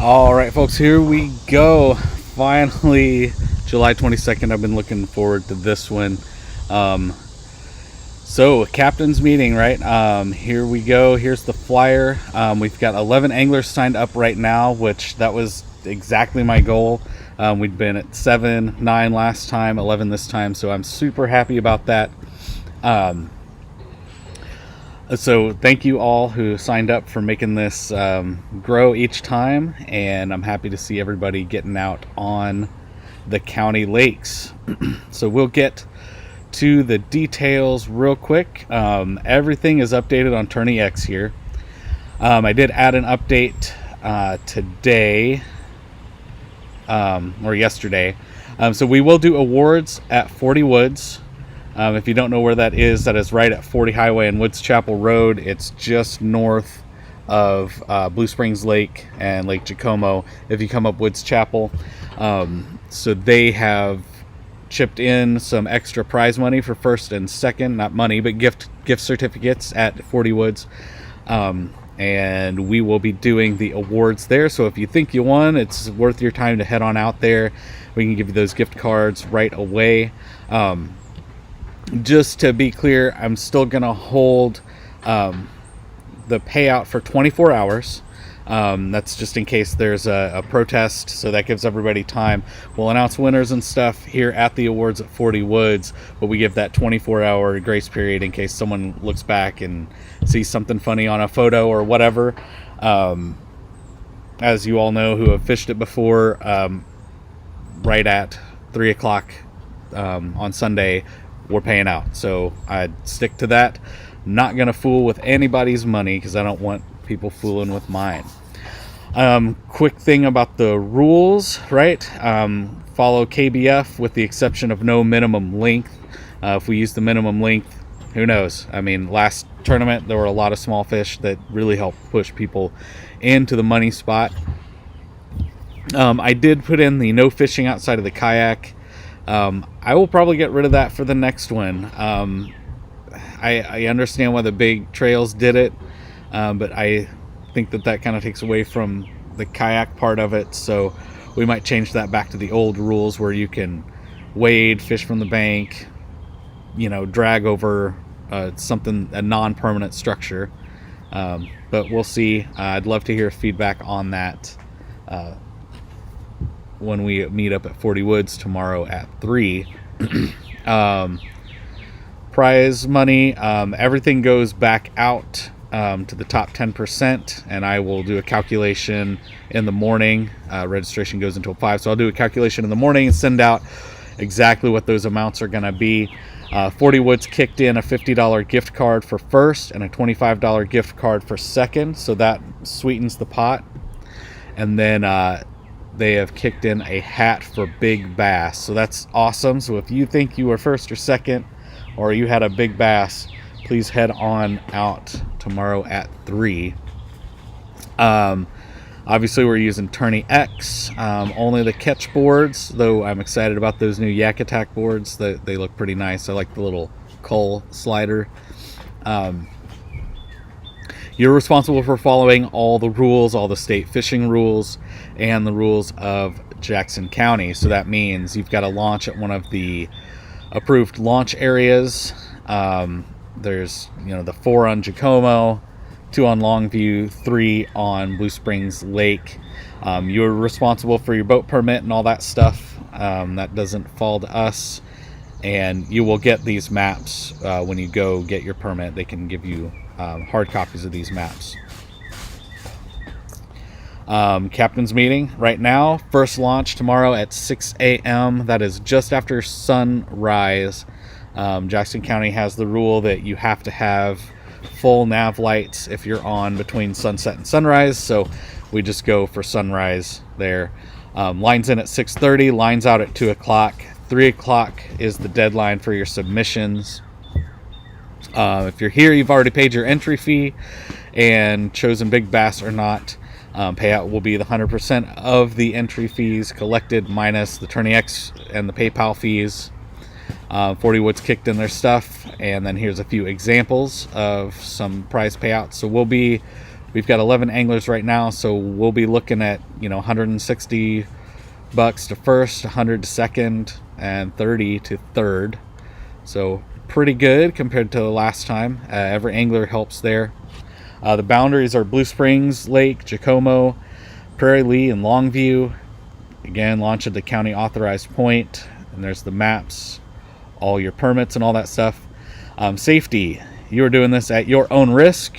All right, folks, here we go. Finally, July 22nd. I've been looking forward to this one. So, captain's meeting, right? Here we go. Here's the flyer. We've got 11 anglers signed up right now, which that was exactly my goal. We'd been at 7, 9 last time, 11 this time, so I'm super happy about that. So thank you all who signed up for making this grow each time, and I'm happy to see everybody getting out on the county lakes. So we'll get to the details real quick. Everything is updated on Tourney X here. I did add an update today or yesterday. So we will do awards at 40 Woods. If you don't know where that is right at 40 Highway and Woods Chapel Road. It's just north of Blue Springs Lake and Lake Jacomo if you come up Woods Chapel. So they have chipped in some extra prize money for first and second, not money, but gift certificates at 40 Woods. And we will be doing the awards there. So if you think you won, it's worth your time to head on out there. We can give you those gift cards right away. Just to be clear, I'm still going to hold the payout for 24 hours. That's just in case there's a protest, so that gives everybody time. We'll announce winners and stuff here at the awards at 40 Woods, but we give that 24-hour grace period in case someone looks back and sees something funny on a photo or whatever. As you all know who have fished it before, right at 3 o'clock on Sunday, we're paying out. So I'd stick to that. Not going to fool with anybody's money because I don't want people fooling with mine. Quick thing about the rules, right? Follow KBF with the exception of no minimum length. If we use the minimum length, who knows? I mean, last tournament there were a lot of small fish that really helped push people into the money spot. I did put in the no fishing outside of the kayak. I will probably get rid of that for the next one. I understand why the big trails did it, but I think that kind of takes away from the kayak part of it, so we might change that back to the old rules where you can wade, fish from the bank, drag over a non-permanent structure, but we'll see. I'd love to hear feedback on that when we meet up at 40 Woods tomorrow at 3. Prize money, everything goes back out to the top 10%, and I will do a calculation in the morning. Registration goes until 5, so I'll do a calculation in the morning and send out exactly what those amounts are going to be. 40 Woods kicked in a $50 gift card for first and a $25 gift card for second, so that sweetens the pot. And then they have kicked in a hat for big bass, so that's awesome. So if you think you were first or second, or you had a big bass, please head on out tomorrow at 3. Obviously we're using Tourney X, only the catch boards, though I'm excited about those new Yak Attack boards. They look pretty nice. I like the little cull slider. You're responsible for following all the rules, all the state fishing rules, and the rules of Jackson County. So that means you've got to launch at one of the approved launch areas. There's the 4 on Jacomo, 2 on Longview, 3 on Blue Springs Lake. You're responsible for your boat permit and all that stuff. That doesn't fall to us, and you will get these maps when you go get your permit. They can give you hard copies of these maps. Captain's meeting right now. First launch tomorrow at 6 a.m. That is just after sunrise. Jackson County has the rule that you have to have full nav lights if you're on between sunset and sunrise, so we just go for sunrise there. Lines in at 6:30, lines out at 2 o'clock. 3 o'clock is the deadline for your submissions. If you're here, you've already paid your entry fee and chosen big bass or not. Payout will be the 100% of the entry fees collected minus the Tourney X and the PayPal fees. 40 Woods kicked in their stuff, and then here's a few examples of some prize payouts. So we'll be We've got 11 anglers right now, so we'll be looking at, you know, $160 to first, 100 to second, and 30 to third. So pretty good compared to the last time. Every angler helps there. The boundaries are Blue Springs Lake, Jacomo, Prairie Lee, and Longview. Again, launch at the county authorized point, and there's the maps, all your permits and all that stuff. Safety, you are doing this at your own risk.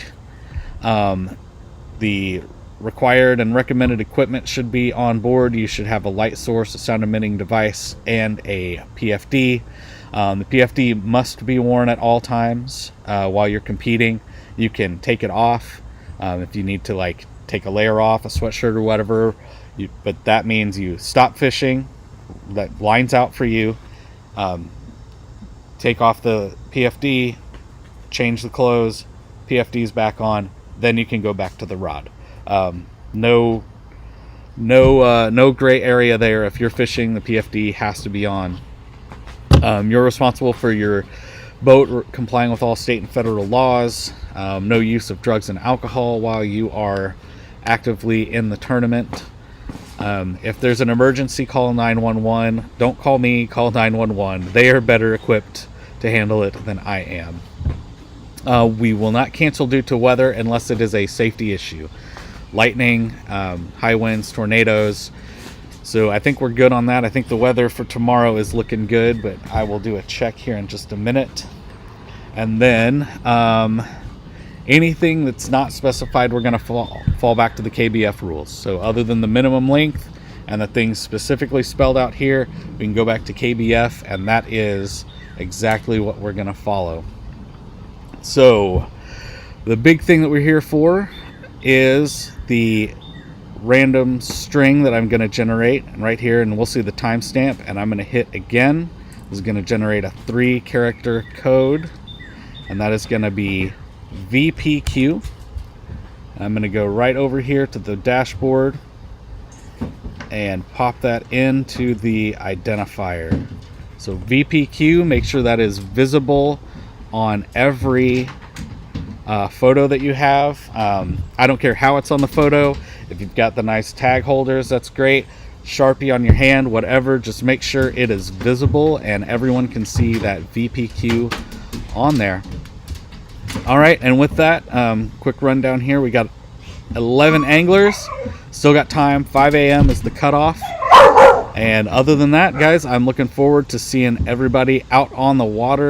The required and recommended equipment should be on board. You should have a light source, a sound emitting device, and a PFD. The PFD must be worn at all times while you're competing. You can take it off if you need to, like, take a layer off, a sweatshirt or whatever. But that means you stop fishing, that line's out for you, take off the PFD, change the clothes, PFD's back on, then you can go back to the rod. No gray area there. If you're fishing, the PFD has to be on. You're responsible for your boat complying with all state and federal laws. No use of drugs and alcohol while you are actively in the tournament. If there's an emergency, call 911. Don't call me, call 911. They are better equipped to handle it than I am. We will not cancel due to weather unless it is a safety issue. Lightning, high winds, tornadoes. So I think we're good on that. I think the weather for tomorrow is looking good, but I will do a check here in just a minute. And then anything that's not specified, we're going to fall back to the KBF rules. So other than the minimum length and the things specifically spelled out here, we can go back to KBF, and that is exactly what we're going to follow. So the big thing that we're here for is the random string that I'm going to generate, and right here, and we'll see the timestamp, and I'm going to hit again. This is going to generate a 3-character code, and that is going to be VPQ. I'm going to go right over here to the dashboard and pop that into the identifier. So VPQ, make sure that is visible on every photo that you have. I don't care how it's on the photo. If you've got the nice tag holders, that's great. Sharpie on your hand, whatever, just make sure it is visible and everyone can see that VPQ on there. All right, and with that, quick rundown here. We got 11 anglers, still got time. 5 a.m. is the cutoff. And other than that, guys, I'm looking forward to seeing everybody out on the water.